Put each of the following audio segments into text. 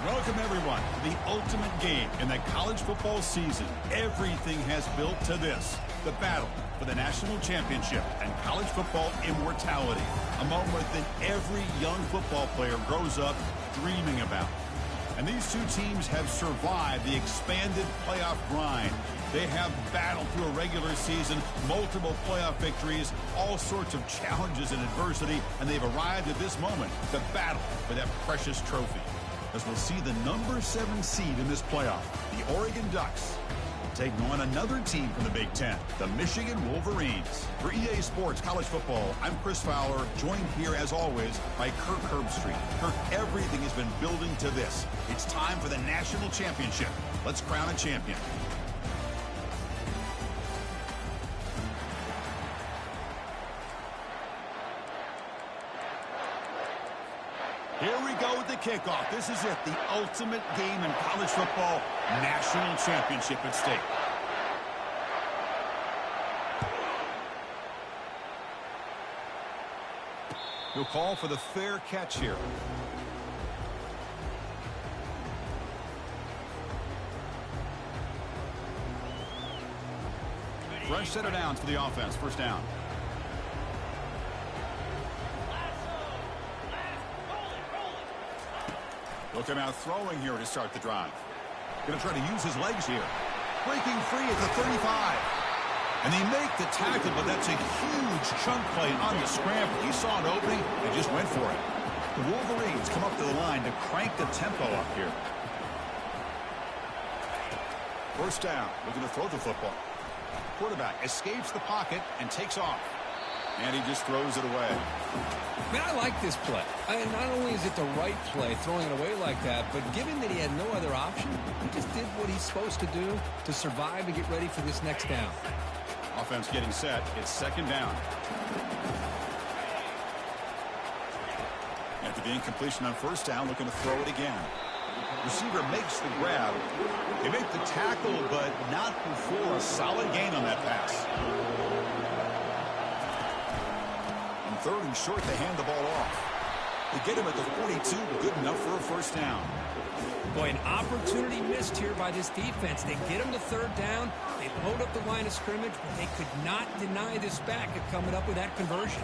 Welcome, everyone, to the ultimate game in the college football season. Everything has built to this, the battle for the national championship and college football immortality, a moment that every young football player grows up dreaming about. And these two teams have survived the expanded playoff grind. They have battled through a regular season, multiple playoff victories, all sorts of challenges and adversity, and they've arrived at this moment, the battle for that precious trophy. As we'll see the number 7 seed in this playoff, the Oregon Ducks, taking on another team from the Big Ten, the Michigan Wolverines. For EA Sports College Football, I'm Chris Fowler, joined here as always by Kirk Herbstreit. Kirk, everything has been building to this. It's time for the national championship. Let's crown a champion. Here we go with the kickoff. This is it, the ultimate game in college football, national championship at stake. He'll call for the fair catch here. Fresh set of downs for the offense, first down. Look him out throwing here to start the drive. Going to try to use his legs here. Breaking free at the 35. And they make the tackle, but that's a huge chunk play on the scramble. He saw an opening and just went for it. The Wolverines come up to the line to crank the tempo up here. First down, looking to throw the football. Quarterback escapes the pocket and takes off. And he just throws it away. Man, I like this play. Not only is it the right play, throwing it away like that, but given that he had no other option, he just did what he's supposed to do to survive and get ready for this next down. Offense getting set. It's second down. After the incompletion on first down, looking to throw it again. Receiver makes the grab. They make the tackle, but not before a solid gain on that pass. Third and short, they hand the ball off. They get him at the 42, good enough for a first down. Boy, an opportunity missed here by this defense. They get him to third down. They load up the line of scrimmage, but they could not deny this back at coming up with that conversion.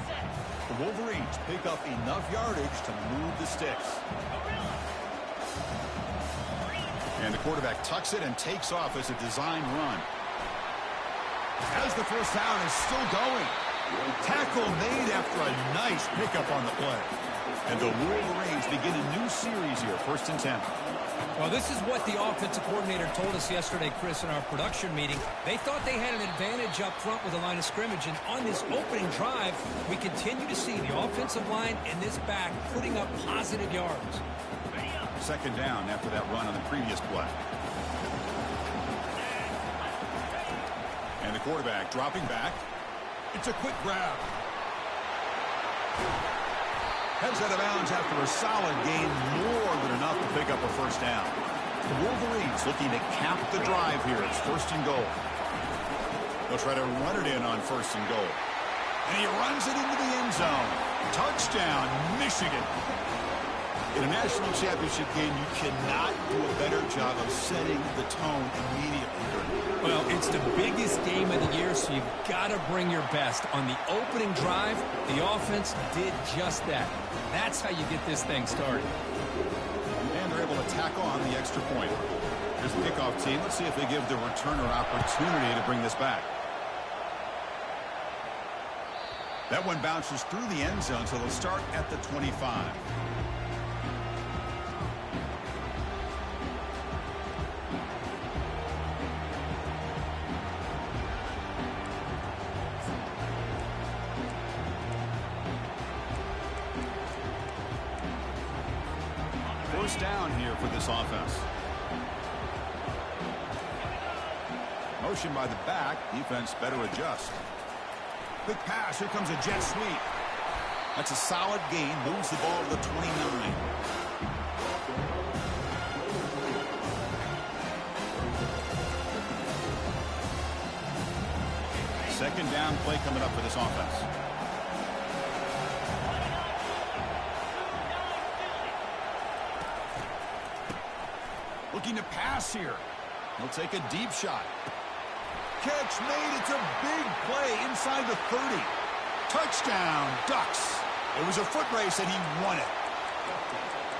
The Wolverines pick up enough yardage to move the sticks. And the quarterback tucks it and takes off as a design run. As the first down is still going. Tackle made after a nice pickup on the play. And the Wolverines begin a new series here, 1st and 10. Well, this is what the offensive coordinator told us yesterday, Chris, in our production meeting. They thought they had an advantage up front with the line of scrimmage, and on this opening drive, we continue to see the offensive line and this back putting up positive yards. Second down after that run on the previous play. And the quarterback dropping back. It's a quick grab. Heads out of bounds after a solid gain, more than enough to pick up a first down. The Wolverines looking to cap the drive here. It's 1st and goal. They'll try to run it in on 1st and goal. And he runs it into the end zone. Touchdown, Michigan. In a national championship game, you cannot do a better job of setting the tone immediately. Well, it's the biggest game of the year, so you've got to bring your best. On the opening drive, the offense did just that. That's how you get this thing started. And they're able to tack on the extra point. Here's the kickoff team. Let's see if they give the returner opportunity to bring this back. That one bounces through the end zone, so they'll start at the 25. First down here for this offense. Motion by the back. Defense better adjust. Quick pass. Here comes a jet sweep. That's a solid gain. Moves the ball to the 29. Second down play coming up for this offense. looking to pass here. He'll take a deep shot. Catch made. It's a big play inside the 30. Touchdown, Ducks. It was a foot race, and he won it.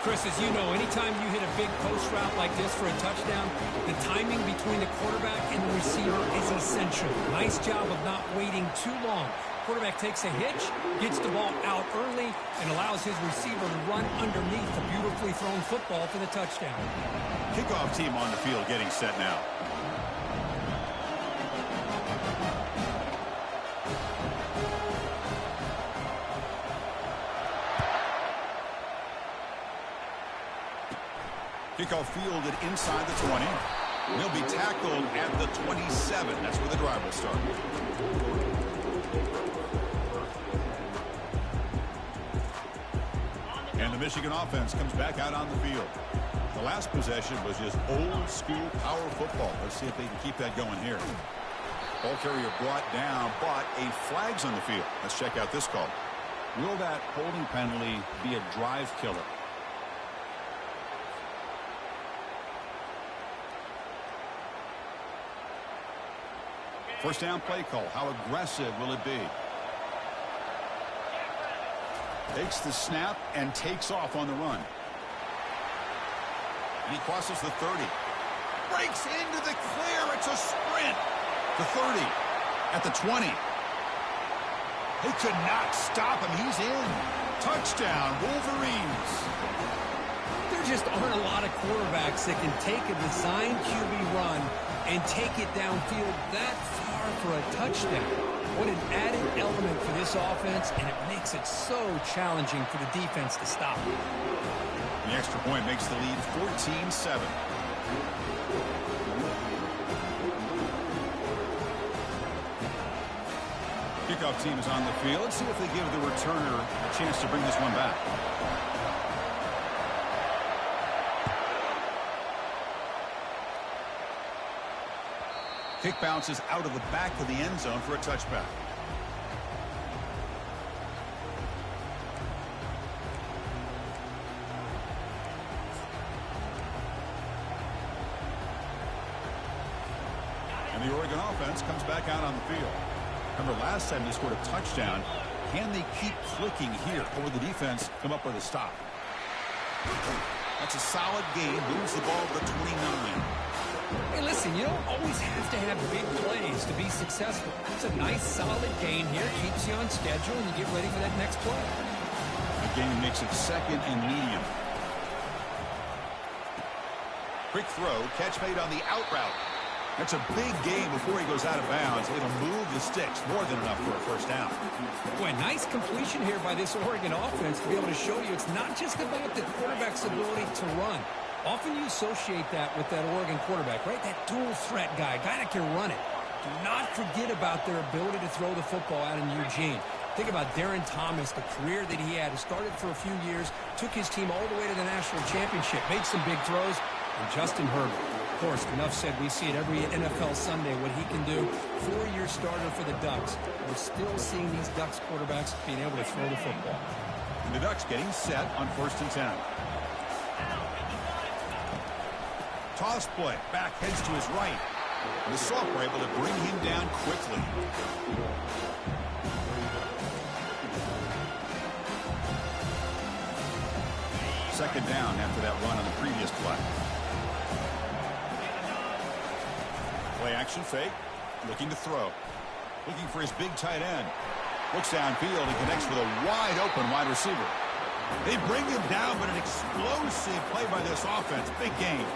Chris, as you know, anytime you hit a big post route like this for a touchdown, the timing between the quarterback and the receiver is essential. Nice job of not waiting too long. Quarterback takes a hitch, gets the ball out early, and allows his receiver to run underneath the beautifully thrown football for the touchdown. Kickoff team on the field getting set now. Kickoff fielded inside the 20. He'll be tackled at the 27. That's where the drive will start. And the Michigan offense comes back out on the field. The last possession was just old-school power football. Let's see if they can keep that going here. Ball carrier brought down, but a flag's on the field. Let's check out this call. Will that holding penalty be a drive killer? First down play call. How aggressive will it be? Takes the snap and takes off on the run. And he crosses the 30. Breaks into the clear. It's a sprint. The 30. At the 20. They could not stop him. He's in. Touchdown, Wolverines. There just aren't a lot of quarterbacks that can take a design QB run and take it downfield that far for a touchdown. What an added element for this offense, and it makes it so challenging for the defense to stop. The extra point makes the lead 14-7. Kickoff team is on the field. Let's see if they give the returner a chance to bring this one back. Kick bounces out of the back of the end zone for a touchback. And the Oregon offense comes back out on the field. Remember, last time they scored a touchdown. Can they keep clicking here, or will the defense come up with a stop? That's a solid gain. Moves the ball to the 29. Hey, listen, you don't always have to have big plays to be successful. It's a nice, solid gain here. Keeps you on schedule, and you get ready for that next play. The gain makes it second and medium. Quick throw. Catch made on the out route. That's a big gain before he goes out of bounds. It'll move the sticks more than enough for a first down. Boy, nice completion here by this Oregon offense to be able to show you it's not just about the quarterback's ability to run. Often you associate that with that Oregon quarterback, right? That dual threat guy that can run it. Do not forget about their ability to throw the football out in Eugene. Think about Darren Thomas, the career that he had. He started for a few years, took his team all the way to the national championship, made some big throws, and Justin Herbert. Of course, enough said, we see it every NFL Sunday what he can do. 4-year starter for the Ducks. We're still seeing these Ducks quarterbacks being able to throw the football. And the Ducks getting set on 1st and 10. Toss play. Back heads to his right. And the Soft were able to bring him down quickly. Second down after that run on the previous play. Play action fake. Looking to throw. Looking for his big tight end. Looks downfield and connects with a wide open wide receiver. They bring him down, but an explosive play by this offense. Big game.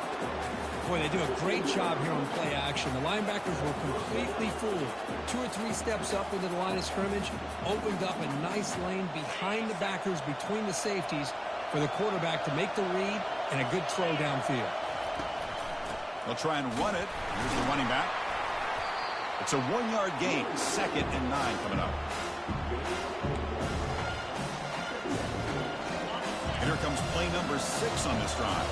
Boy, they do a great job here on play action. The linebackers were completely fooled. 2 or 3 steps up into the line of scrimmage, opened up a nice lane behind the backers, between the safeties, for the quarterback to make the read and a good throw downfield. They'll try and run it. Here's the running back. It's a 1-yard gain. 2nd and 9 coming up. And here comes play number 6 on this drive.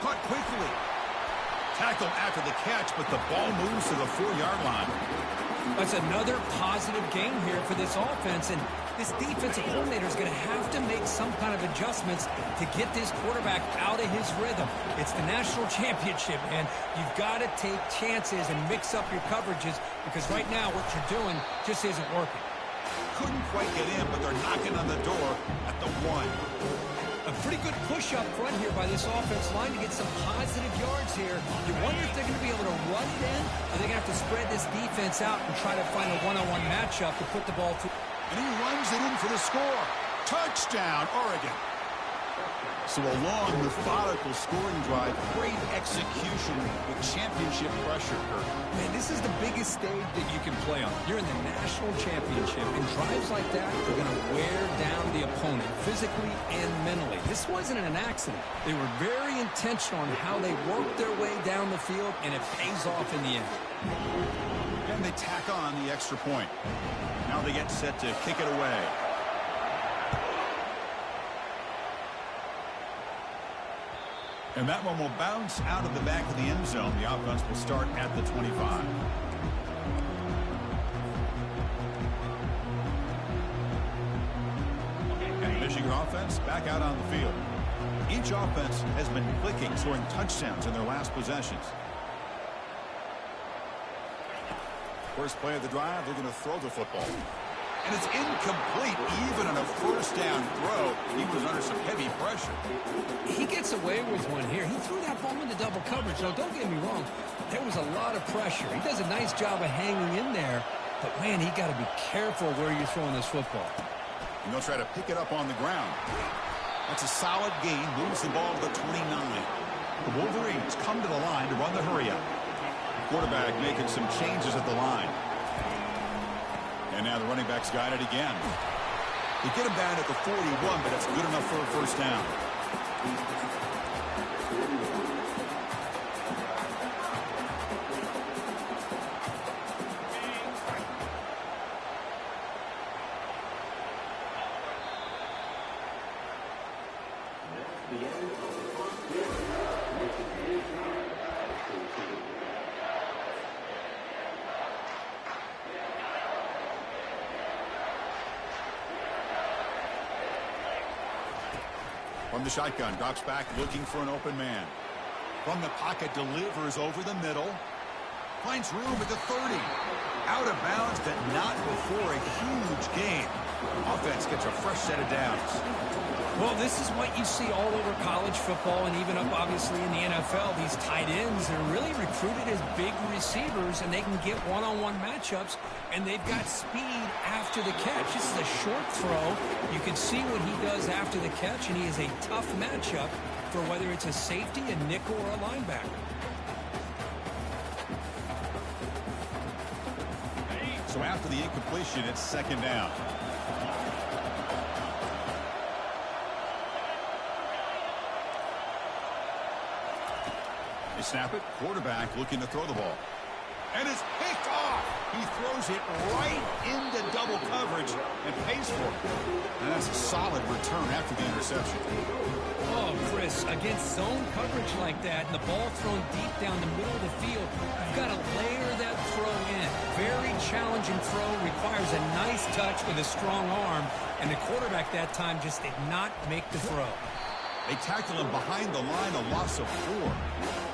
Caught quickly. Tackled after the catch, but the ball moves to the 4-yard line. That's another positive game here for this offense. And this defensive coordinator is going to have to make some kind of adjustments to get this quarterback out of his rhythm. It's the national championship, man. You've got to take chances and mix up your coverages because right now what you're doing just isn't working. Couldn't quite get in, but they're knocking on the door at the 1. A pretty good push up front here by this offense line to get some positive yards here. You wonder if they're going to be able to run it in, or they're going to have to spread this defense out and try to find a one-on-one matchup to put the ball through. And he runs it in for the score. Touchdown, Oregon. So a long, methodical scoring drive. Great execution with championship pressure, Kurt. Man, this is the biggest stage that you can play on. You're in the national championship, and drives like that are going to wear down the opponent physically and mentally. This wasn't an accident. They were very intentional on how they worked their way down the field, and it pays off in the end. And they tack on the extra point. Now they get set to kick it away. And that one will bounce out of the back of the end zone. The offense will start at the 25. And Michigan offense back out on the field. Each offense has been clicking, scoring touchdowns in their last possessions. First play of the drive, they're going to throw the football. And it's incomplete, even on a first down throw. He was under some heavy pressure. He gets away with one here. He threw that ball into double coverage. Now, don't get me wrong. There was a lot of pressure. He does a nice job of hanging in there. But, man, he got to be careful where you're throwing this football. And they'll try to pick it up on the ground. That's a solid gain. Moves the ball to the 29. The Wolverines come to the line to run the hurry-up. Quarterback making some changes at the line. And now the running back's got it again. They get him down at the 41, but that's good enough for a first down. From the shotgun, drops back, looking for an open man. From the pocket, delivers over the middle. Finds room at the 30. Out of bounds, but not before a huge gain. Offense gets a fresh set of downs. Well, this is what you see all over college football and even up, obviously, in the NFL. These tight ends are really recruited as big receivers, and they can get one-on-one matchups, and they've got speed after the catch. This is a short throw. You can see what he does after the catch, and he is a tough matchup for whether it's a safety, a nickel, or a linebacker. So after the incompletion, it's second down. They snap it. Quarterback looking to throw the ball. And it's picked off. He throws it right into double coverage and pays for it. And that's a solid return after the interception. Oh, Chris, against zone coverage like that and the ball thrown deep down the middle of the field, you've got to layer that throw in. Very challenging throw, requires a nice touch with a strong arm, and the quarterback that time just did not make the throw. They tackle him behind the line, a loss of 4.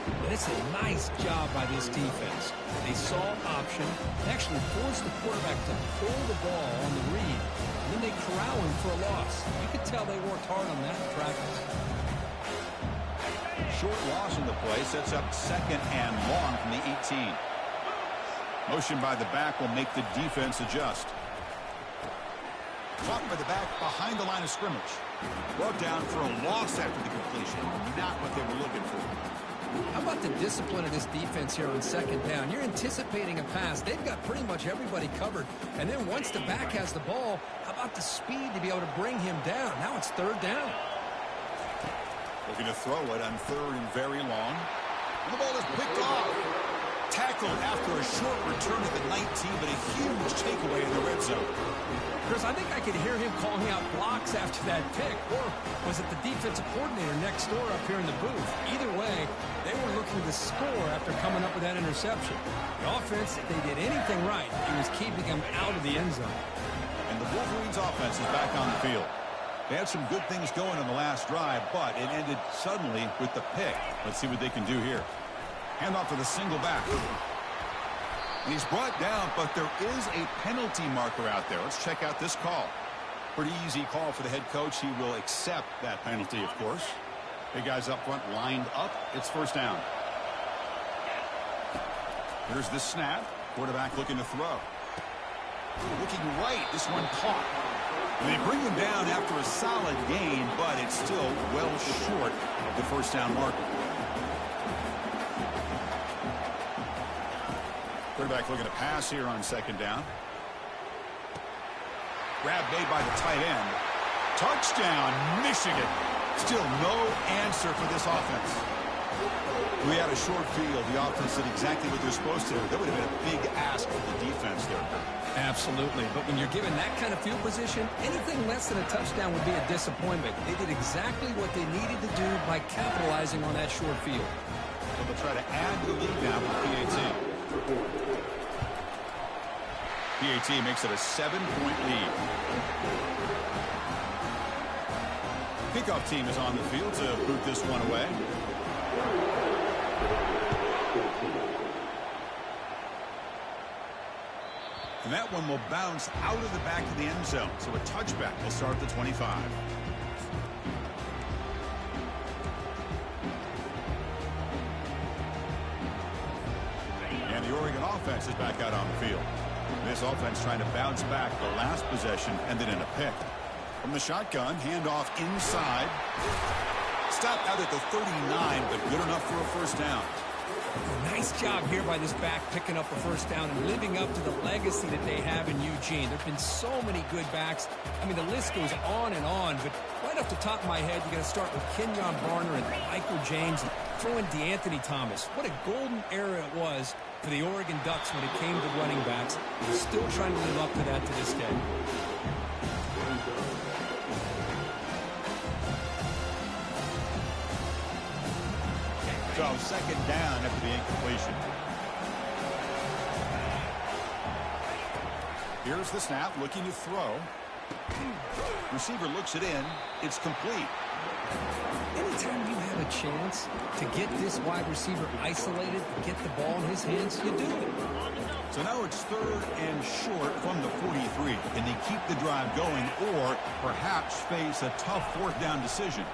And it's a nice job by this defense. They saw option, they actually forced the quarterback to pull the ball on the read, and then they corral him for a loss. You could tell they worked hard on that in practice. Short loss in the play sets up second and long from the 18. Motion by the back will make the defense adjust. Caught by the back behind the line of scrimmage. Brought down for a loss after the completion. Not what they were looking for. How about the discipline of this defense here on second down? You're anticipating a pass. They've got pretty much everybody covered. And then once the back has the ball, how about the speed to be able to bring him down? Now it's third down. Looking to throw it on third and very long. And the ball is picked off. Tackled after a short return at the 19, but a huge takeaway in the red zone. Chris, I think I could hear him calling out blocks after that pick, or was it the defensive coordinator next door up here in the booth? Either way, they were looking to score after coming up with that interception. The offense, if they did anything right, it was keeping him out of the end zone. And the Wolverines offense is back on the field. They had some good things going on the last drive, but it ended suddenly with the pick. Let's see what they can do here. Handoff for the single back. And he's brought down, but there is a penalty marker out there. Let's check out this call. Pretty easy call for the head coach. He will accept that penalty, of course. Big guys up front lined up. It's first down. Here's the snap. Quarterback looking to throw. Looking right. This one caught. And they bring him down after a solid gain, but it's still well short of the first down marker. Quarterback looking to pass here on second down. Grab made by the tight end. Touchdown, Michigan. Still no answer for this offense. We had a short field. The offense did exactly what they're supposed to. That would have been a big ask for the defense there. Absolutely. But when you're given that kind of field position, anything less than a touchdown would be a disappointment. They did exactly what they needed to do by capitalizing on that short field. So they'll try to add to the lead now with PAT. PAT makes it a 7-point lead. Kickoff team is on the field to boot this one away. And that one will bounce out of the back of the end zone. So a touchback will start at the 25. And the Oregon offense is back out on the field. This offense trying to bounce back. The last possession ended in a pick. From the shotgun, handoff inside. Stopped out at the 39, but good enough for a first down. Nice job here by this back picking up a first down and living up to the legacy that they have in Eugene. There have been so many good backs. I mean, the list goes on and on, but right off the top of my head, you got to start with Kenyon Barner and Michael James and throw in DeAnthony Thomas. What a golden era it was for the Oregon Ducks when it came to running backs. They're still trying to live up to that to this day. So second down after the incompletion. Here's the snap, looking to throw. Receiver looks it in. It's complete. Anytime you have a chance to get this wide receiver isolated, get the ball in his hands, you do it. So now it's third and short from the 43. Can they keep the drive going or perhaps face a tough fourth down decision?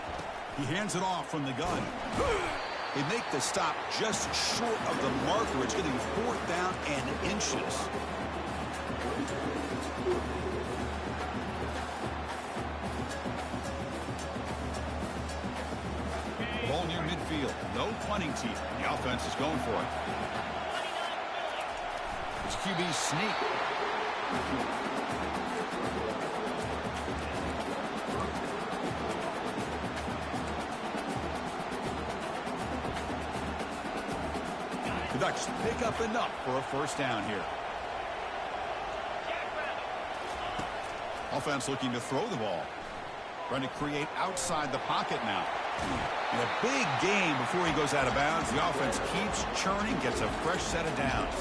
He hands it off from the gun. They make the stop just short of the marker. It's getting fourth down and inches. Ball near midfield. No punting team. The offense is going for it. It's QB sneak. The Ducks pick up enough for a first down here. Offense looking to throw the ball. Trying to create outside the pocket now. In a big game before he goes out of bounds. The offense keeps churning, gets a fresh set of downs.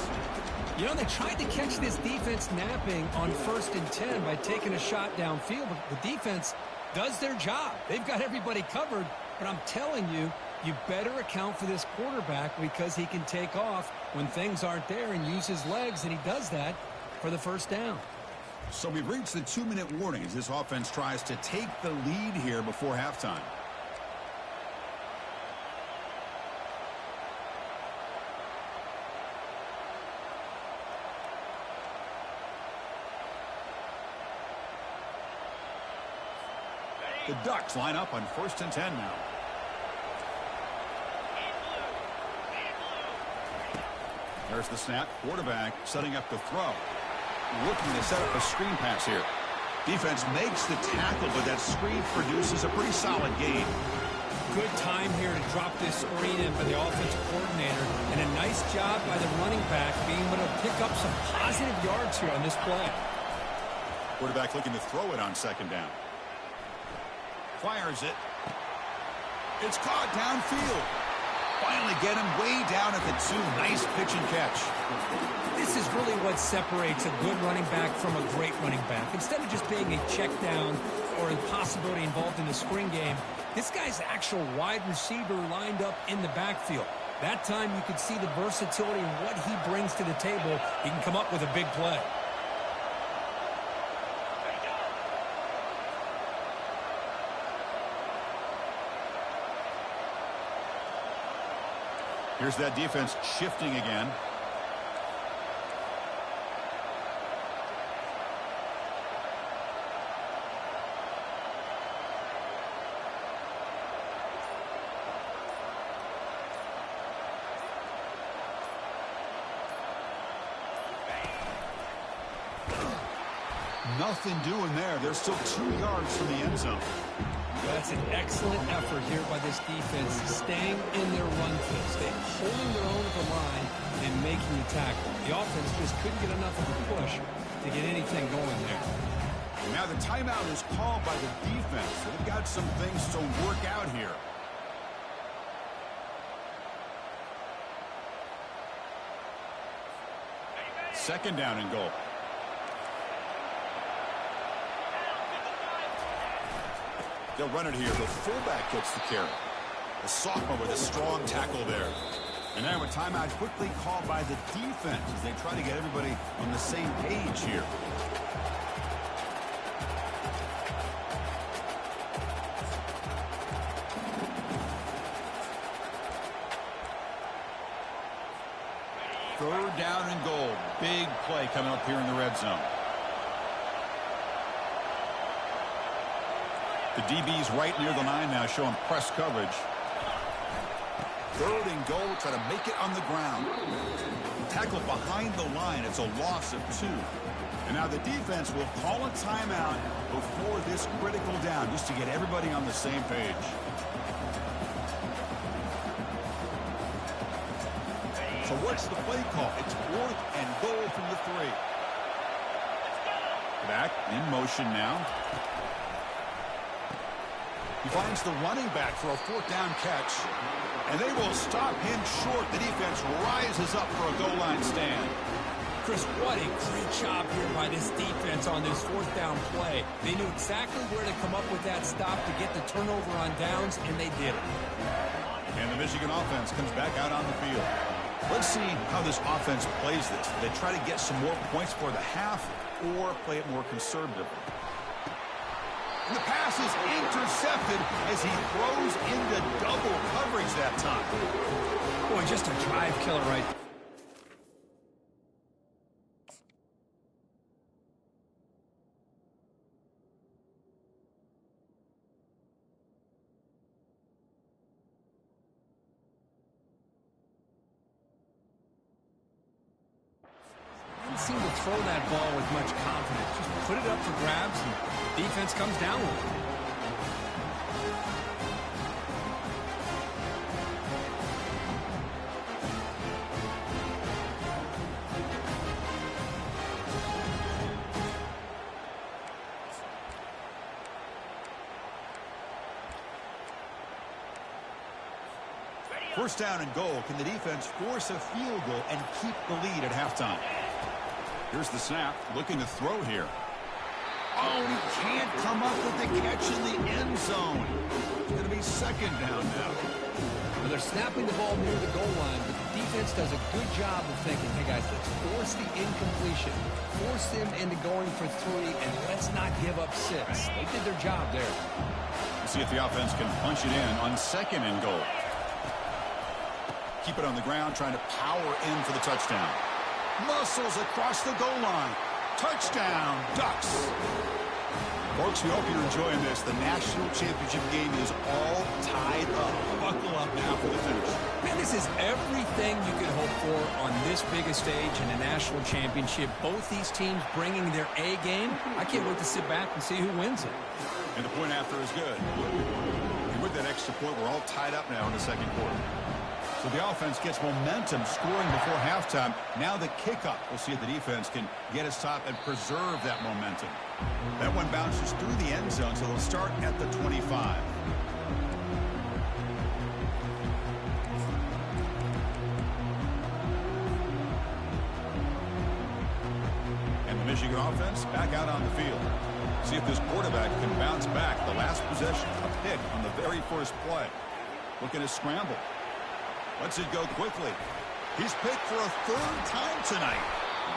You know, they tried to catch this defense napping on 1st and 10 by taking a shot downfield, but the defense does their job. They've got everybody covered, but I'm telling you, you better account for this quarterback because he can take off when things aren't there and use his legs, and he does that for the first down. So we've reached the 2-minute warning as this offense tries to take the lead here before halftime. The Ducks line up on 1st and 10 now. There's the snap. Quarterback setting up the throw. Looking to set up a screen pass here. Defense makes the tackle, but that screen produces a pretty solid gain. Good time here to drop this screen in by the offensive coordinator, and a nice job by the running back being able to pick up some positive yards here on this play. Quarterback looking to throw it on second down. Fires it. It's caught downfield. finally get him way down at the 2. Nice pitch and catch. This is really what separates a good running back from a great running back. Instead of just being a check down or a possibility involved in the screen game, this guy's actual wide receiver lined up in the backfield. That time you could see the versatility and what he brings to the table. He can come up with a big play. Here's that defense shifting again. Nothing doing there. They're still 2 yards from the end zone. That's an excellent effort here by this defense, staying in their run field, staying holding their own at the line and making the tackle. The offense just couldn't get enough of a push to get anything going there. Now the timeout is called by the defense. So they've got some things to work out here. Second down and goal. They'll run it here. The fullback gets the carry. The sophomore with a strong tackle there. And now a timeout quickly called by the defense as they try to get everybody on the same page here. Third down and goal. Big play coming up here in the red zone. The DB's right near the line now, showing press coverage. Third and goal, try to make it on the ground. Tackle behind the line. It's a loss of 2. And now the defense will call a timeout before this critical down, just to get everybody on the same page. So what's the play call? It's 4th and goal from the 3. Back in motion now. He finds the running back for a 4th down catch. And they will stop him short. The defense rises up for a goal line stand. Chris, what a great job here by this defense on this 4th down play. They knew exactly where to come up with that stop to get the turnover on downs, and they did it. And the Michigan offense comes back out on the field. Let's see how this offense plays this. They try to get some more points for the half or play it more conservatively. And the pass is intercepted as he throws into double coverage that time. Boy, just a drive killer right there. Didn't seem to throw that ball with much confidence. Just put it up for grabs, and defense comes down with it. First down and goal. Can the defense force a field goal and keep the lead at halftime? Here's the snap. Looking to throw here. Oh, he can't come up with the catch in the end zone. It's going to be second down now. Well, they're snapping the ball near the goal line, but the defense does a good job of thinking, hey, guys, let's force the incompletion. Force them into going for 3, and let's not give up 6. They did their job there. We'll see if the offense can punch it in on second and goal. Keep it on the ground, trying to power in for the touchdown. Muscles across the goal line. Touchdown, Ducks. Folks, we hope you're enjoying this. The national championship game is all tied up. Buckle up now for the finish. Man, this is everything you could hope for on this biggest stage in a national championship. Both these teams bringing their A game. I can't wait to sit back and see who wins it. And the point after is good. And with that extra point, we're all tied up now in the second quarter. So the offense gets momentum scoring before halftime. Now the kickoff. We'll see if the defense can get a stop and preserve that momentum. That one bounces through the end zone, so they'll start at the 25. your offense back out on the field. See if this quarterback can bounce back. The last possession, a pick on the very first play. Looking to scramble. Lets it go quickly. He's picked for a third time tonight.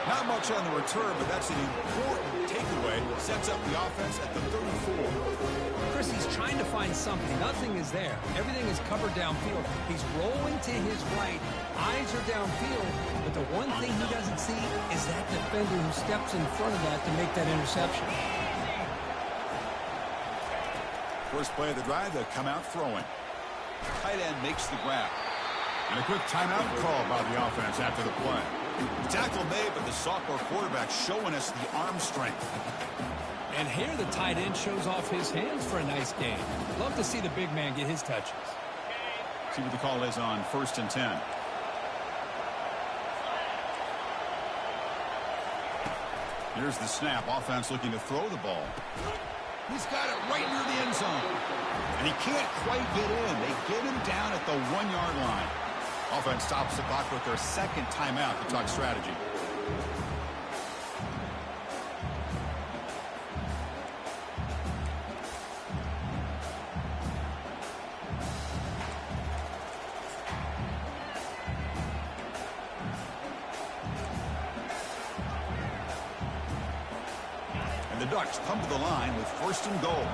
Not much on the return, but that's an important takeaway. Sets up the offense at the 34. Chris, he's trying to find something. Nothing is there. Everything is covered downfield. He's rolling to his right. Eyes are downfield. But the one thing he doesn't see is that defender who steps in front of that to make that interception. First play of the drive, they'll come out throwing. Tight end makes the grab. And a quick timeout call by the offense after the play. The tackle made, but the sophomore quarterback showing us the arm strength. And here the tight end shows off his hands for a nice game. Love to see the big man get his touches. See what the call is on 1st and 10. Here's the snap. Offense looking to throw the ball. He's got it right near the end zone. And he can't quite get in. They get him down at the 1-yard line. Offense stops the clock with their second timeout to talk strategy. And the Ducks come to the line with 1st and goal.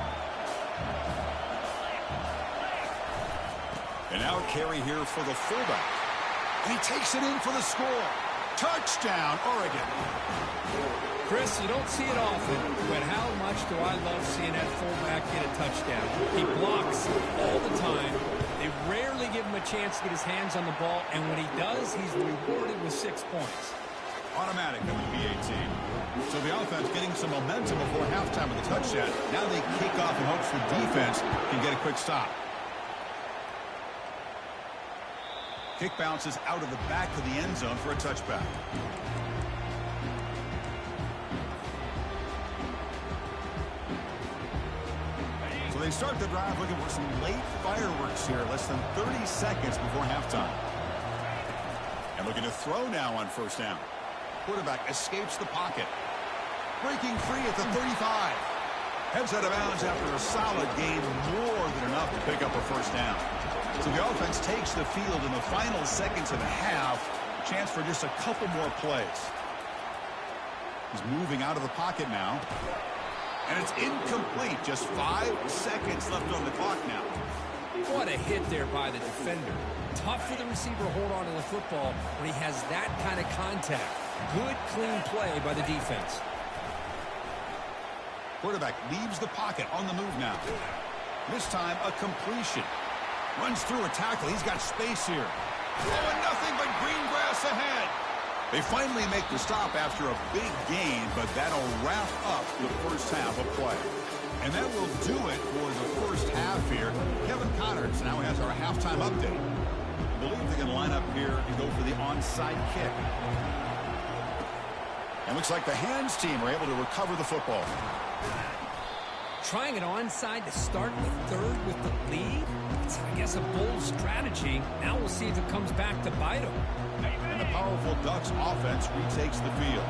And now a carry here for the fullback. And he takes it in for the score. Touchdown, Oregon. Chris, you don't see it often, but how much do I love seeing that fullback get a touchdown. He blocks all the time. They rarely give him a chance to get his hands on the ball, and when he does, he's rewarded with 6 points. Automatic coming to B-18. So the offense getting some momentum before halftime with the touchdown. Now they kick off in hopes the defense can get a quick stop. Kick bounces out of the back of the end zone for a touchback. So they start the drive looking for some late fireworks here, less than 30 seconds before halftime. And looking to throw now on 1st down. Quarterback escapes the pocket. Breaking free at the 35. Heads out of bounds after a solid gain, more than enough to pick up a 1st down. So the offense takes the field in the final seconds of the half. Chance for just a couple more plays. He's moving out of the pocket now. And it's incomplete. Just 5 seconds left on the clock now. What a hit there by the defender. Tough for the receiver to hold on to the football when he has that kind of contact. Good, clean play by the defense. Quarterback leaves the pocket on the move now. This time, a completion. Runs through a tackle. He's got space here. Oh, and nothing but green grass ahead. They finally make the stop after a big gain, but that'll wrap up the first half of play. And that will do it for the first half here. Kevin Connors now has our halftime update. I believe they're going to line up here and go for the onside kick. And looks like the hands team are able to recover the football. Trying an onside to start the third with the lead? It's, I guess, a bold strategy. Now we'll see if it comes back to bite them. And the powerful Ducks offense retakes the field.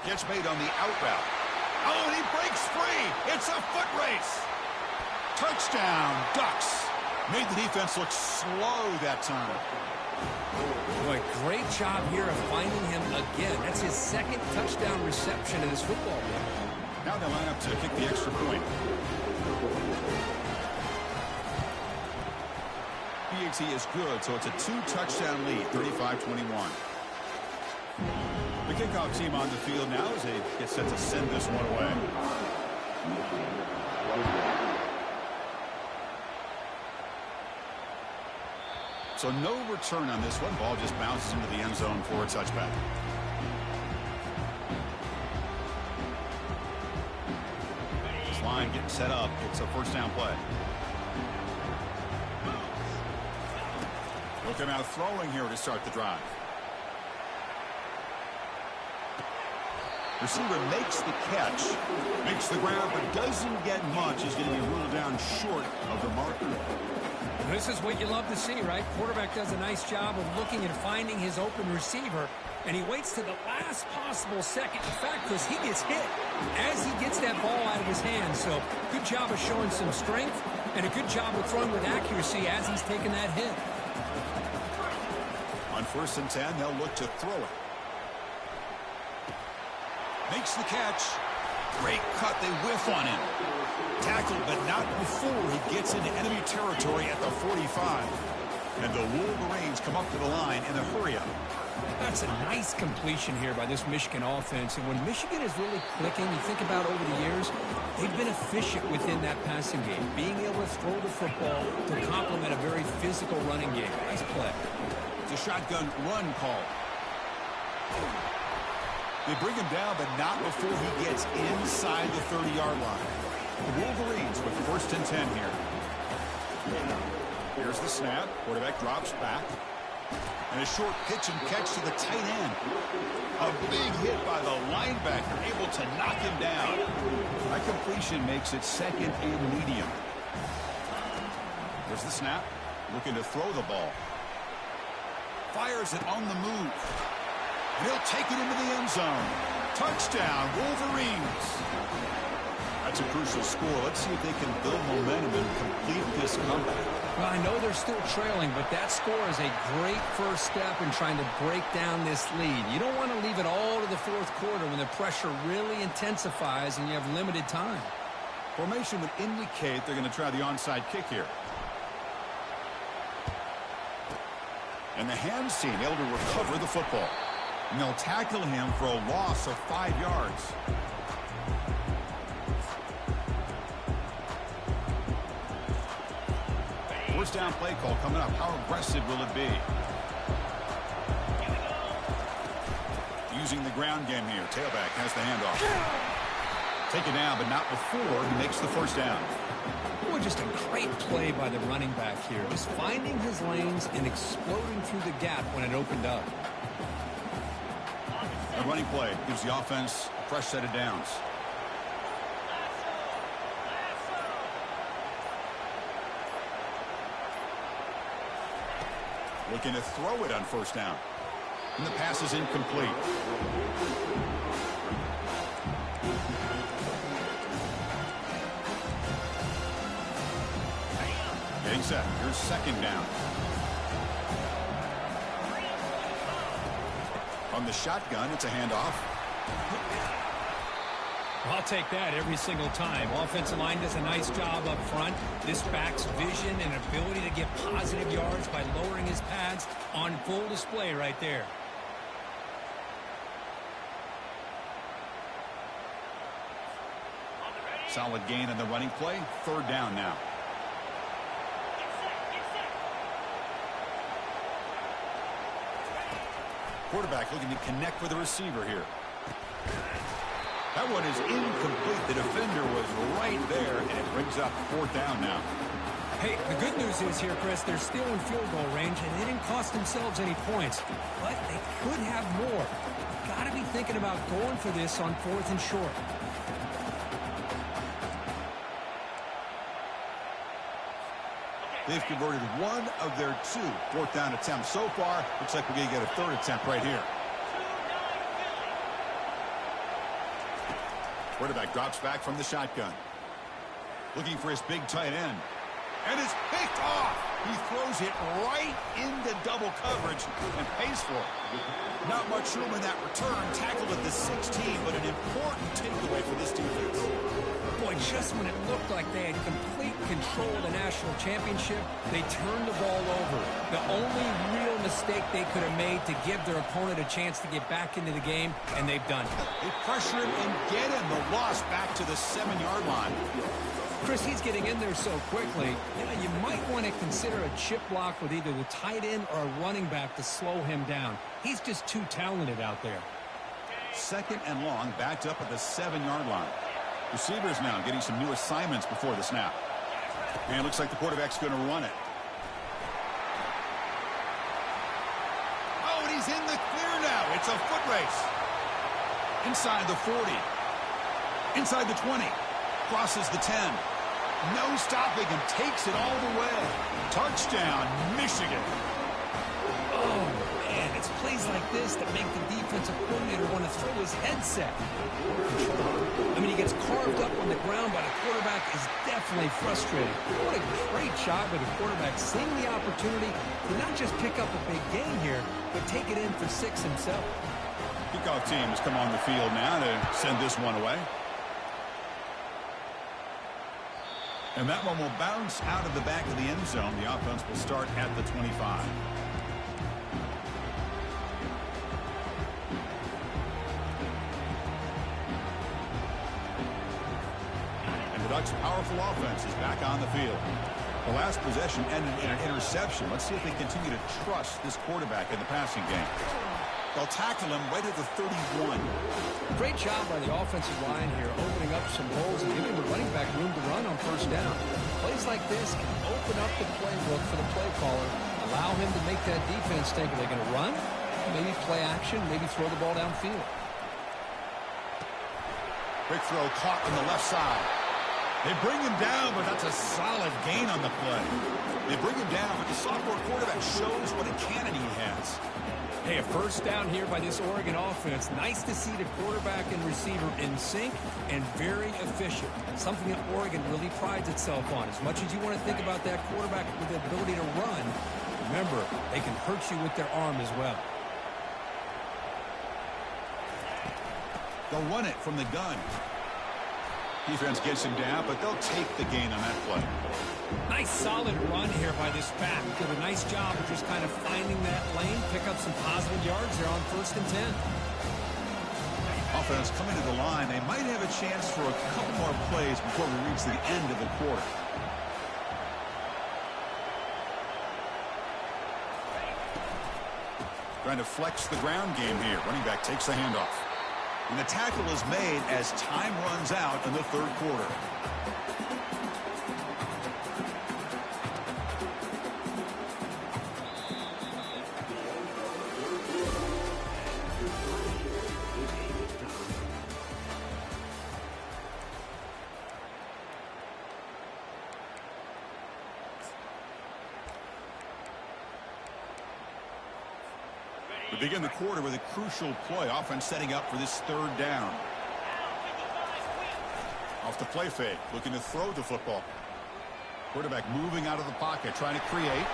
Catch made on the out route. Oh, and he breaks free. It's a foot race. Touchdown, Ducks. Made the defense look slow that time. Boy, great job here of finding him again. That's his second touchdown reception in this football game. Now they line up to kick the extra point. PAT is good, so it's a 2-touchdown lead, 35-21. The kickoff team on the field now as they get set to send this one away. So no return on this one. Ball just bounces into the end zone for a touchback. This line getting set up. It's a 1st down play. They'll come out throwing here to start the drive. Receiver makes the catch, makes the grab, but doesn't get much. He's going to be ruled down short of the marker. This is what you love to see, right? Quarterback does a nice job of looking and finding his open receiver, and he waits to the last possible second. In fact, Chris, he gets hit as he gets that ball out of his hand. So good job of showing some strength and a good job of throwing with accuracy as he's taking that hit. On 1st and 10, they'll look to throw it. Makes the catch. Great cut. They whiff on him. Tackled, but not before he gets into enemy territory at the 45. And the Wolverines come up to the line in a hurry-up. That's a nice completion here by this Michigan offense. And when Michigan is really clicking, you think about over the years, they've been efficient within that passing game, being able to throw the football to complement a very physical running game. Nice play. It's a shotgun run call. They bring him down, but not before he gets inside the 30-yard line. The Wolverines with 1st and 10 here. Here's the snap. Quarterback drops back. And a short pitch and catch to the tight end. A big hit by the linebacker, able to knock him down. That completion makes it 2nd and medium. There's the snap. Looking to throw the ball. Fires it on the move. And he'll take it into the end zone. Touchdown, Wolverines. That's a crucial score. Let's see if they can build momentum and complete this comeback. Well, I know they're still trailing, but that score is a great first step in trying to break down this lead. You don't want to leave it all to the 4th quarter when the pressure really intensifies and you have limited time. Formation would indicate they're going to try the onside kick here. And the hands team able to recover the football. And they'll tackle him for a loss of 5 yards. First down play call coming up. How aggressive will it be? Using the ground game here. Tailback has the handoff. Take it down, but not before he makes the first down. Boy, just a great play by the running back here. Just finding his lanes and exploding through the gap when it opened up. A running play gives the offense a fresh set of downs. Looking to throw it on 1st down. And the pass is incomplete. Getting set. Here's 2nd down. From the shotgun, it's a handoff. I'll take that every single time. Offensive line does a nice job up front. This back's vision and ability to get positive yards by lowering his pads on full display right there. Solid gain on the running play. 3rd down now. Quarterback looking to connect with the receiver here. That one is incomplete. The defender was right there, and it brings up 4th down now. Hey, the good news is here, Chris, they're still in field goal range, and they didn't cost themselves any points. But they could have more. Got to be thinking about going for this on 4th and short. They've converted one of their 2 4th down attempts so far. Looks like we're going to get a 3rd attempt right here. Quarterback drops back from the shotgun. Looking for his big tight end. And it's picked off. He throws it right into double coverage and pays for it. Not much room in that return. Tackled at the 16, but an important takeaway for this defense. Boy, just when it looked like they had complete control of the national championship, they turned the ball over. The only real mistake they could have made to give their opponent a chance to get back into the game, and they've done it. They pressure him and get him. The loss back to the 7-yard line. Chris, he's getting in there so quickly, you might want to consider a chip block with either the tight end or a running back to slow him down. He's just too talented out there. 2nd and long, backed up at the 7-yard line. Receivers now getting some new assignments before the snap. And it looks like the quarterback's going to run it. Oh, and he's in the clear now. It's a foot race. Inside the 40. Inside the 20. Crosses the 10. No stopping him. Takes it all the way. Touchdown, Michigan. Oh, man, it's plays like this that make the defensive coordinator want to throw his headset. I mean, he gets carved up on the ground by the quarterback, is definitely frustrated. What a great job by the quarterback, seeing the opportunity to not just pick up a big gain here, but take it in for 6 himself. Kickoff team has come on the field now to send this one away. And that one will bounce out of the back of the end zone. The offense will start at the 25. And the Ducks' powerful offense is back on the field. The last possession ended in an interception. Let's see if they continue to trust this quarterback in the passing game. They'll tackle him right at the 31. Great job by the offensive line here, opening up some holes and giving the running back room to run on first down. Plays like this can open up the playbook for the play caller, allow him to make that defense think, are they going to run? Maybe play action, maybe throw the ball downfield. Quick throw caught on the left side. They bring him down, but that's a solid gain on the play. They bring him down, but the sophomore quarterback shows what a cannon he has. Hey, a first down here by this Oregon offense. Nice to see the quarterback and receiver in sync and very efficient. Something that Oregon really prides itself on. As much as you want to think about that quarterback with the ability to run, remember, they can hurt you with their arm as well. They'll run it from the gun. Defense gets him down, but they'll take the gain on that play. Nice solid run here by this back. Did a nice job of just kind of finding that lane, pick up some positive yards there on 1st and 10. Offense coming to the line. They might have a chance for a couple more plays before we reach the end of the quarter. Trying to flex the ground game here. Running back takes the handoff. And the tackle is made as time runs out in the 3rd quarter. We begin the quarter with a crucial play. Offense setting up for this 3rd down. Off the play fake, looking to throw the football. Quarterback moving out of the pocket, trying to create.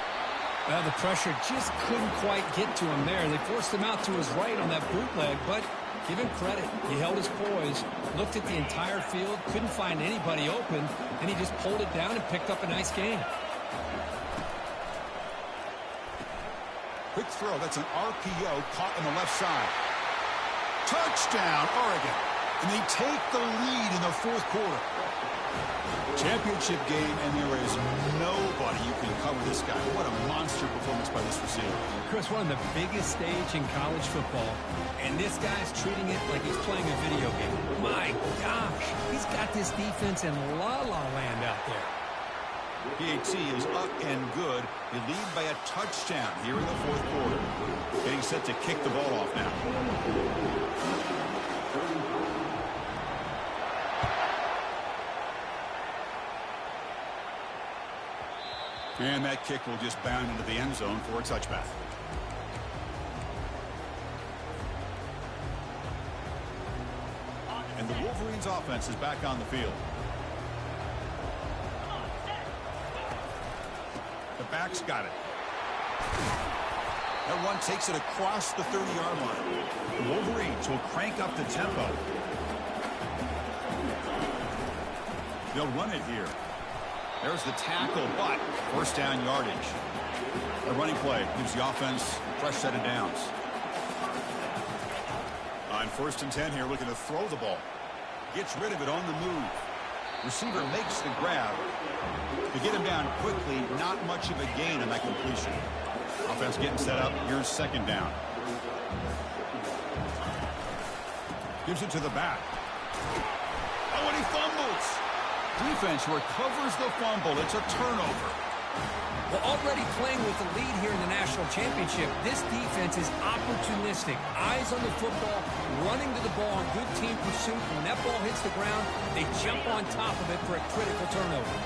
Well, the pressure just couldn't quite get to him there. They forced him out to his right on that bootleg, but give him credit. He held his poise, looked at the entire field, couldn't find anybody open, and he just pulled it down and picked up a nice gain. Quick throw. That's an RPO caught on the left side. Touchdown, Oregon. And they take the lead in the 4th quarter. Championship game, and there is nobody you can cover this guy. What a monster performance by this receiver. Chris, one of the biggest stage in college football, and this guy's treating it like he's playing a video game. My gosh, he's got this defense in la-la land out there. PAT is up and good. They lead by a touchdown here in the 4th quarter. Getting set to kick the ball off now. And that kick will just bound into the end zone for a touchback. And the Wolverines offense is back on the field. The back's got it. That one takes it across the 30-yard line. The Wolverines will crank up the tempo. They'll run it here. There's the tackle, but 1st down yardage. The running play gives the offense a fresh set of downs. On 1st and 10 here, looking to throw the ball. Gets rid of it on the move. Receiver makes the grab. To get him down quickly, not much of a gain on that completion. Offense getting set up. Here's 2nd down. Gives it to the back. Oh, and he fumbles. Defense recovers the fumble. It's a turnover. Well, already playing with the lead here in the national championship, this defense is opportunistic. Eyes on the football, running to the ball in good team pursuit. When that ball hits the ground, they jump on top of it for a critical turnover.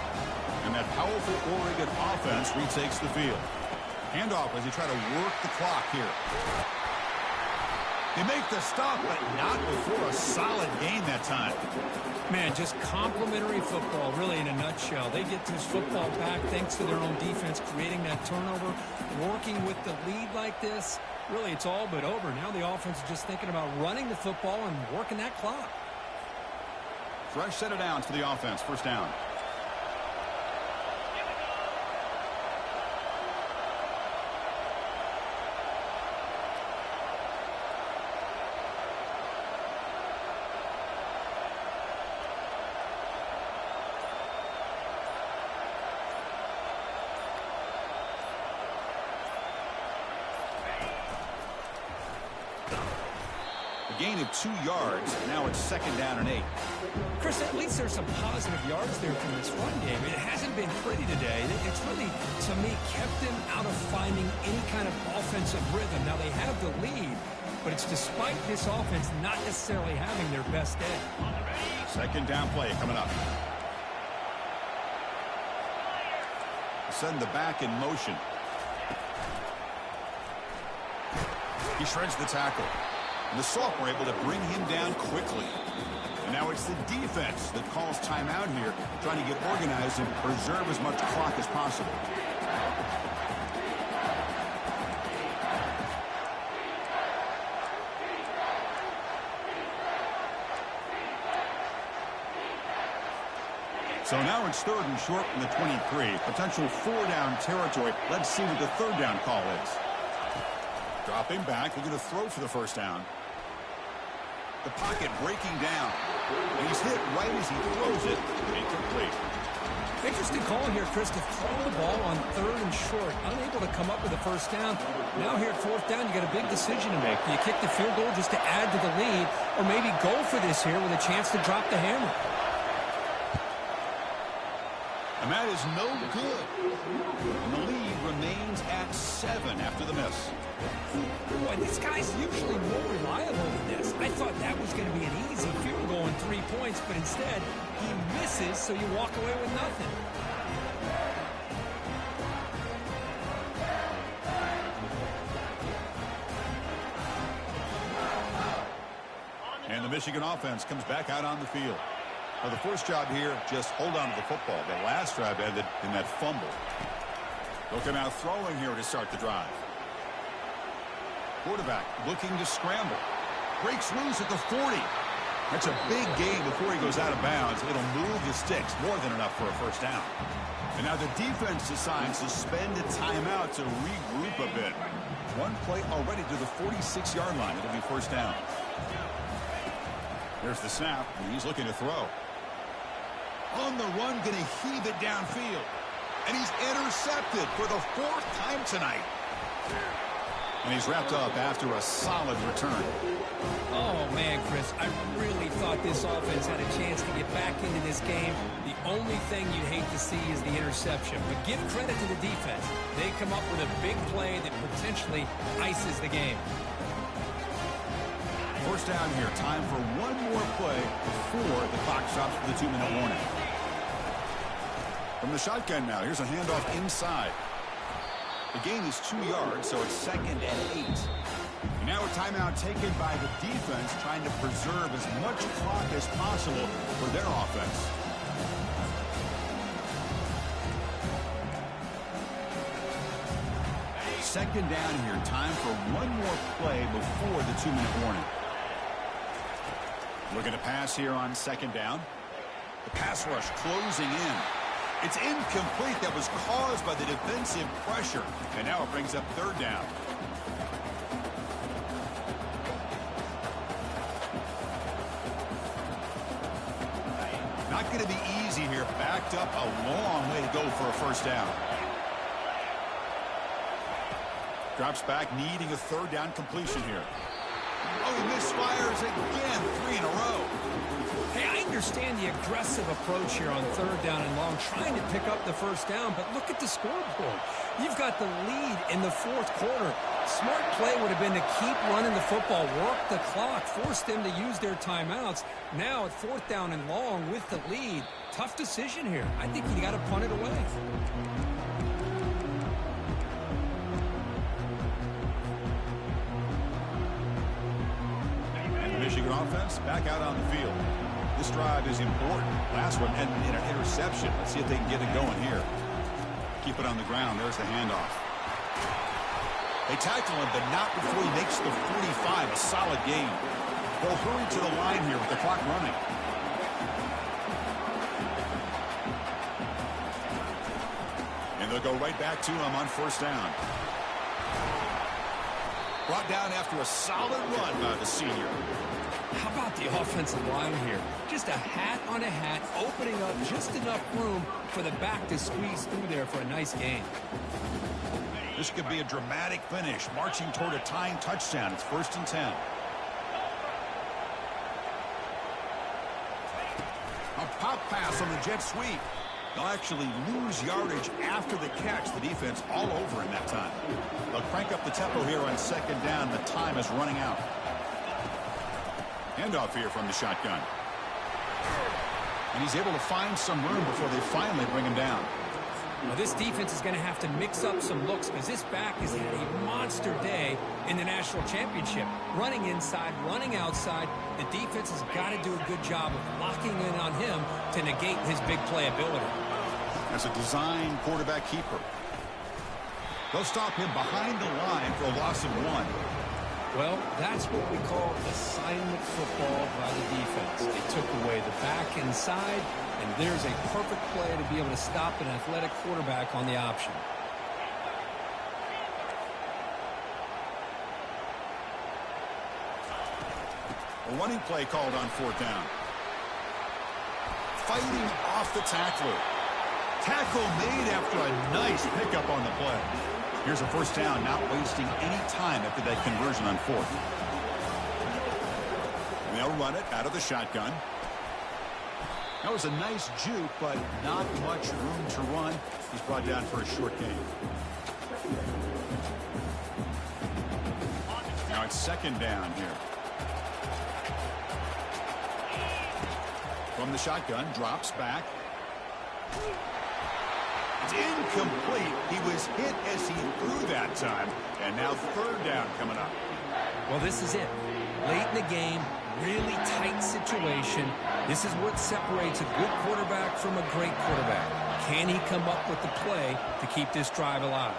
And that powerful Oregon offense retakes the field. Handoff as they try to work the clock here. They make the stop, but not before a solid gain that time. Man, just complimentary football, really, in a nutshell. They get this football back thanks to their own defense, creating that turnover, working with the lead like this. Really, it's all but over. Now the offense is just thinking about running the football and working that clock. Fresh set of downs for the offense. First down. Gain of 2 yards. Now it's 2nd down and 8. Chris, at least there's some positive yards there from this run game. It hasn't been pretty today. It's really, to me, kept them out of finding any kind of offensive rhythm. Now, they have the lead, but it's despite this offense not necessarily having their best day. 2nd down play coming up. Send the back in motion. He shreds the tackle. And the Sophomore able to bring him down quickly. And now it's the defense that calls timeout here, trying to get organized and preserve as much clock as possible. So now it's 3rd and short from the 23. Potential 4-down territory. Let's see what the 3rd down call is. Dropping back. They're going to throw for the 1st down. The pocket breaking down. And he's hit right as he throws it. Incomplete. Interesting call here, Chris, to throw the ball on 3rd and short. Unable to come up with a 1st down. Now here at 4th down, you got a big decision to make. Do you kick the field goal just to add to the lead, or maybe go for this here with a chance to drop the hammer? And that is no good. And the lead remains at 7 after the miss. Boy, this guy's usually more reliable than this. I thought that was going to be an easy field goal in 3 points, but instead, he misses, so you walk away with nothing. And the Michigan offense comes back out on the field. Well, the first job here, just hold on to the football. The last drive ended in that fumble. They'll come out throwing here to start the drive. Quarterback looking to scramble. Breaks loose at the 40. That's a big gain before he goes out of bounds. It'll move the sticks, more than enough for a 1st down. And now the defense decides to spend a timeout to regroup a bit. One play already to the 46-yard line. It'll be 1st down. There's the snap, and he's looking to throw. On the run, going to heave it downfield. And he's intercepted for the 4th time tonight. And he's wrapped up after a solid return. Oh, man, Chris, I really thought this offense had a chance to get back into this game. The only thing you'd hate to see is the interception. But give credit to the defense. They come up with a big play that potentially ices the game. 1st down here. Time for one more play before the clock stops for the 2-minute warning. From the shotgun now, here's a handoff inside. The gain is 2 yards, so it's 2nd and 8. And now a timeout taken by the defense, trying to preserve as much clock as possible for their offense. Second down here. Time for one more play before the 2-minute warning. Looking to pass here on 2nd down. The pass rush closing in. It's incomplete. That was caused by the defensive pressure. And now it brings up 3rd down. Not going to be easy here. Backed up a long way to go for a 1st down. Drops back, needing a 3rd down completion here. Oh, he misfires again, 3 in a row. Hey, I understand the aggressive approach here on 3rd down and long, trying to pick up the first down, but look at the scoreboard. You've got the lead in the 4th quarter. Smart play would have been to keep running the football, work the clock, force them to use their timeouts. Now at 4th down and long with the lead, tough decision here. I think you got to punt it away. And the Michigan offense back out on the field. This drive is important. Last one ended in an interception. Let's see if they can get it going here. Keep it on the ground. There's the handoff. They tackle him, but not before he makes the 45. A solid gain. They'll hurry to the line here with the clock running. And they'll go right back to him on 1st down. Brought down after a solid run by the senior. How about the offensive line here? Just a hat on a hat, opening up just enough room for the back to squeeze through there for a nice gain. This could be a dramatic finish, marching toward a tying touchdown. It's 1st and 10. A pop pass on the jet sweep. They'll actually lose yardage after the catch. The defense all over him that time. They'll crank up the tempo here on 2nd down. The time is running out. Handoff here from the shotgun. And he's able to find some room before they finally bring him down. Now this defense is going to have to mix up some looks because this back has had a monster day in the national championship. Running inside, running outside. The defense has got to do a good job of locking in on him to negate his big play ability. As a design quarterback keeper. They'll stop him behind the line for a loss of 1. Well, that's what we call assignment football by the defense. They took away the back inside, and there's a perfect play to be able to stop an athletic quarterback on the option. A running play called on 4th down. Fighting off the tackler. Tackle made after a nice pickup on the play. Here's a 1st down, not wasting any time after that conversion on 4th. And they'll run it out of the shotgun. That was a nice juke, but not much room to run. He's brought down for a short gain. Now it's 2nd down here. From the shotgun, drops back. It's incomplete. He was hit as he threw that time. And now 3rd down coming up. Well, this is it. Late in the game, really tight situation. This is what separates a good quarterback from a great quarterback. Can he come up with the play to keep this drive alive?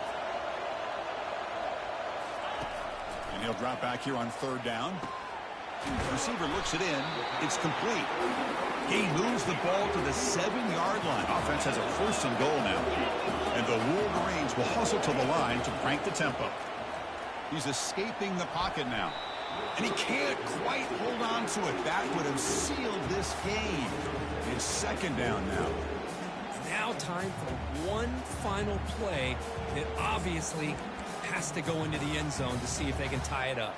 And he'll drop back here on 3rd down. The receiver looks it in. It's complete. He moves the ball to the 7-yard line. Offense has a 1st and goal now. And the Wolverines will hustle to the line to crank the tempo. He's escaping the pocket now. And he can't quite hold on to it. That would have sealed this game. It's 2nd down now. Now time for one final play that obviously has to go into the end zone to see if they can tie it up.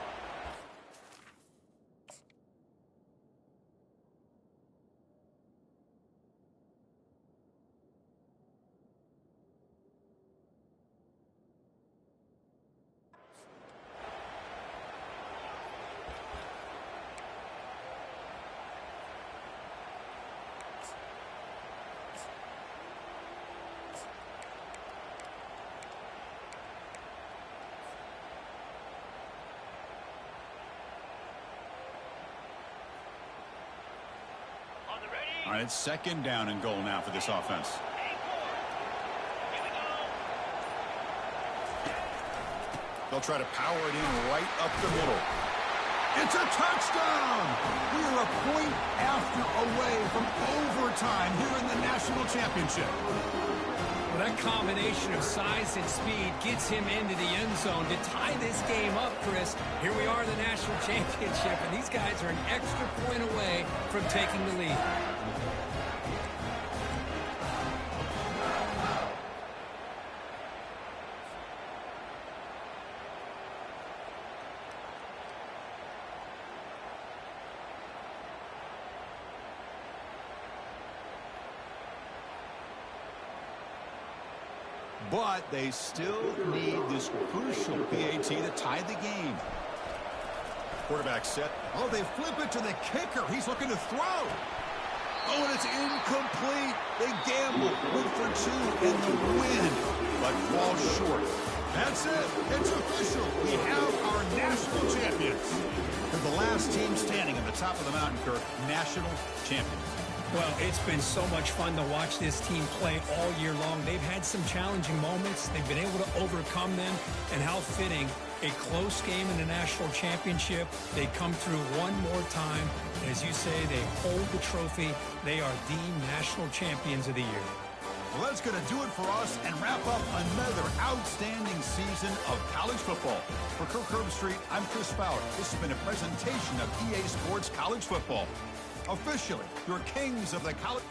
All right, it's 2nd down and goal now for this offense. They'll try to power it in right up the middle. It's a touchdown! We are a point after away from overtime here in the national championship. Well, that combination of size and speed gets him into the end zone to tie this game up, Chris. Here we are in the national championship, and these guys are an extra point away from taking the lead. But they still need this crucial PAT to tie the game. Quarterback set. Oh, they flip it to the kicker. He's looking to throw. Oh, and it's incomplete. They gamble, went for two, and the win, but fall short. That's it. It's official. We have our national champions. They're the last team standing at the top of the mountain, Kirk. National champions. Well, it's been so much fun to watch this team play all year long. They've had some challenging moments. They've been able to overcome them. And how fitting, a close game in the national championship. They come through one more time. As you say, they hold the trophy. They are the national champions of the year. Well, that's going to do it for us and wrap up another outstanding season of college football. For Kirk Herbstreit, I'm Chris Fowler. This has been a presentation of EA Sports College Football. Officially, your kings of the college...